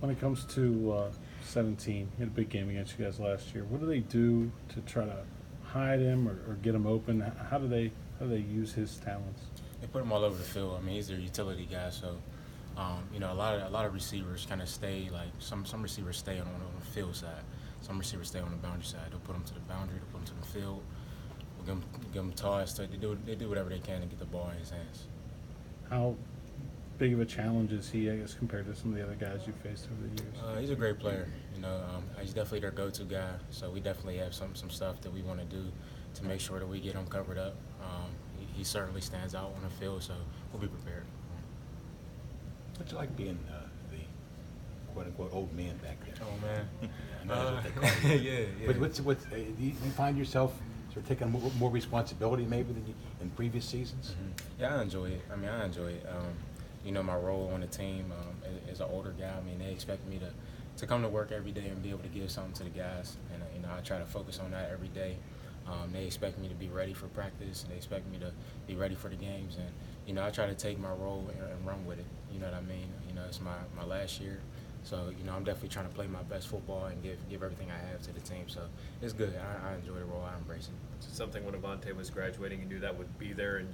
When it comes to 17, he had a big game against you guys last year. What do they do to try to hide him or get him open? How do they use his talents? They put him all over the field. I mean, he's their utility guy, so a lot of receivers kind of stay like some receivers stay on the field side. Some receivers stay on the boundary side. They'll put them to the boundary. They'll put them to the field. We'll give them toss. They do whatever they can to get the ball in his hands. How big of a challenge is he, I guess, compared to some of the other guys you've faced over the years? He's a great player. He's definitely their go-to guy. So we definitely have some stuff that we want to do to make sure that we get him covered up. He certainly stands out on the field, so we'll be prepared. What's it like being the quote-unquote old man back there? Oh, man. I know that's what they call you. Yeah. But do you find yourself sort of taking more responsibility maybe than you, in previous seasons? Mm-hmm. Yeah, I enjoy it. I enjoy it. My role on the team as an older guy, they expect me to come to work every day and be able to give something to the guys. And, I try to focus on that every day. They expect me to be ready for practice, and they expect me to be ready for the games. And, I try to take my role and run with it. You know what I mean? It's my last year. So, I'm definitely trying to play my best football and give everything I have to the team. So it's good. I enjoy the role. I embrace it. Something when Avante was graduating, you knew that would be there, and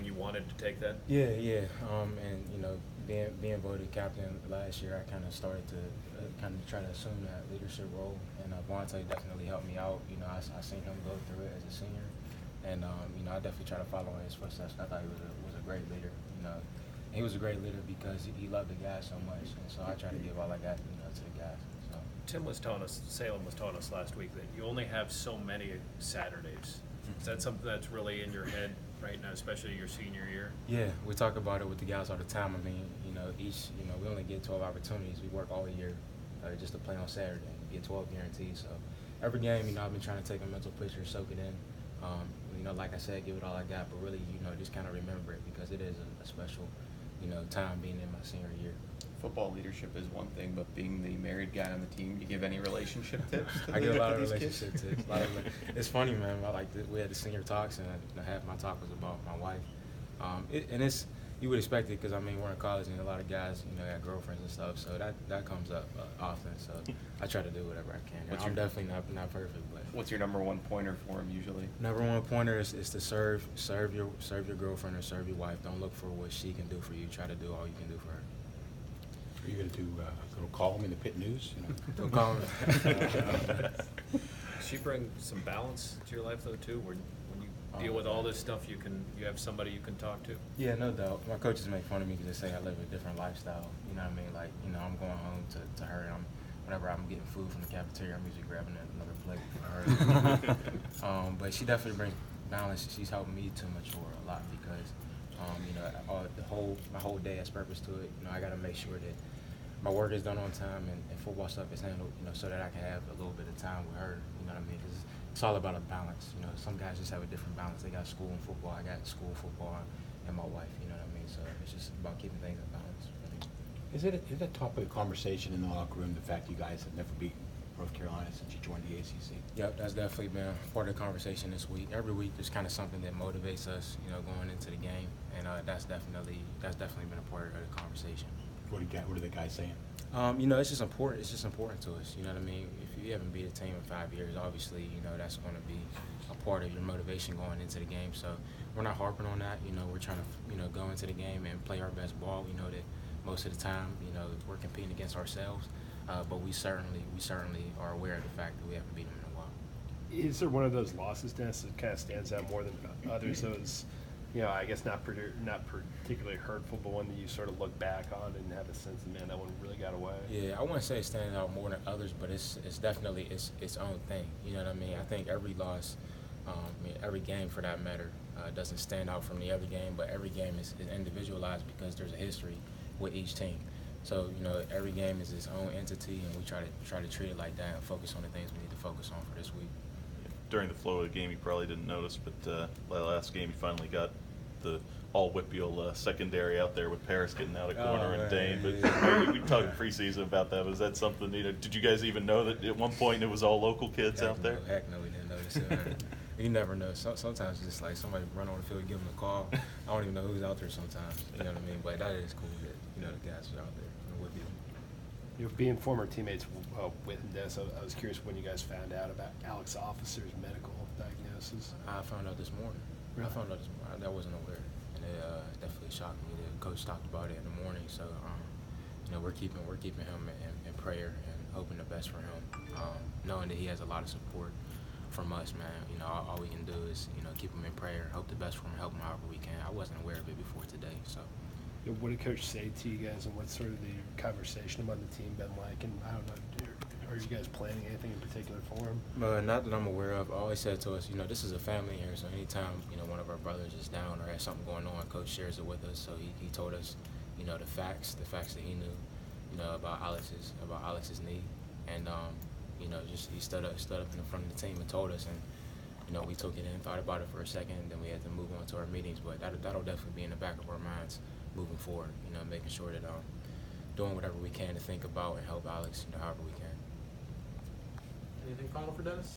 you wanted to take that? Yeah. Being voted captain last year, I kind of started to kind of try to assume that leadership role. And Avante definitely helped me out. I seen him go through it as a senior. And, I definitely try to follow in his footsteps. I thought he was a great leader. He was a great leader because he loved the guys so much, and so I try to give all I got, to the guys. So. Salem was telling us last week that you only have so many Saturdays. Is that something that's really in your head right now, especially your senior year? Yeah, we talk about it with the guys all the time. We only get 12 opportunities. We work all year just to play on Saturday. We get 12 guaranteed. So every game, I've been trying to take a mental picture, soak it in. Like I said, give it all I got, but really, just kind of remember it because it is a special, time being in my senior year. Football leadership is one thing, but being the married guy on the team, do you give any relationship tips? I give a lot of relationship tips. It's funny, man. We had the senior talks, and half my talk was about my wife. You would expect it because we're in college, and a lot of guys, got girlfriends and stuff. So that comes up often. So I try to do whatever I can. I'm definitely not perfect, but. What's your number one pointer for him usually? Number one pointer is to serve your girlfriend or serve your wife. Don't look for what she can do for you. Try to do all you can do for her. Are you going to do a little column in the Pitt News? Don't call me. Does she bring some balance to your life though too? When you deal with all this stuff, you have somebody you can talk to. Yeah, no doubt. My coaches make fun of me because they say I live a different lifestyle. You know what I mean? I'm going home to her. Whenever I'm getting food from the cafeteria, I'm usually grabbing another plate for her. But she definitely brings balance. She's helped me to mature a lot because, my whole day has purpose to it. I got to make sure that my work is done on time and football stuff is handled, so that I can have a little bit of time with her. You know what I mean? 'Cause it's all about a balance. Some guys just have a different balance. They got school and football. I got school, football, and my wife. You know what I mean? So it's just about keeping things in balance. Is it a topic of conversation in the locker room, the fact you guys have never beaten North Carolina since you joined the ACC? Yep, that's definitely been part of the conversation this week. Every week there's kind of something that motivates us, going into the game, and that's definitely been a part of the conversation. What are the guys saying? It's just important. It's just important to us. You know what I mean? If you haven't beat a team in 5 years, obviously, that's going to be a part of your motivation going into the game. So we're not harping on that. We're trying to, go into the game and play our best ball. We know that most of the time, we're competing against ourselves, but we certainly are aware of the fact that we haven't beaten them in a while. Is there one of those losses, Dennis, that kind of stands out more than others? Those, I guess not particularly hurtful, but one that you sort of look back on and have a sense of, man, that one really got away. Yeah, I wouldn't say it stands out more than others, but it's definitely its own thing. You know what I mean? I think every loss, every game for that matter, doesn't stand out from the other game, but every game is individualized because there's a history with each team. So, every game is its own entity, and we try to treat it like that and focus on the things we need to focus on for this week. During the flow of the game, you probably didn't notice, but last game you finally got the all-whippeal secondary out there with Paris getting out of corner and Dane. But we talked preseason about that. Was that something, did you guys even know that at one point it was all local kids out there? Heck no, we didn't notice it. You never know. Sometimes it's just like somebody run on the field, give them a call. I don't even know who's out there sometimes. You know what I mean? But that is cool that, the guys are out there and with you. You know, being former teammates with Dennis, I was curious when you guys found out about Alex Officer's medical diagnosis. I found out this morning. Really? I found out this morning. I wasn't aware, and it definitely shocked me. The coach talked about it in the morning, so you know, we're keeping him in prayer and hoping the best for him, knowing that he has a lot of support from us, man. You know, all we can do is, you know, keep him in prayer, hope the best for him, help him however we can. I wasn't aware of it before today, so. You know, what did Coach say to you guys, and what's sort of the conversation among the team been like? And I don't know, are you guys planning anything in particular for him? Not that I'm aware of. Always said to us, you know, this is a family here, so anytime, you know, one of our brothers is down or has something going on, Coach shares it with us. So he told us, you know, the facts that he knew, you know, about Alex's knee, and you know, just he stood up in the front of the team and told us, and you know, we took it in, thought about it for a second, and then we had to move on to our meetings. But that'll definitely be in the back of our minds moving forward. You know, making sure that doing whatever we can to think about and help Alex, you know, however we can. Anything final for Dennis?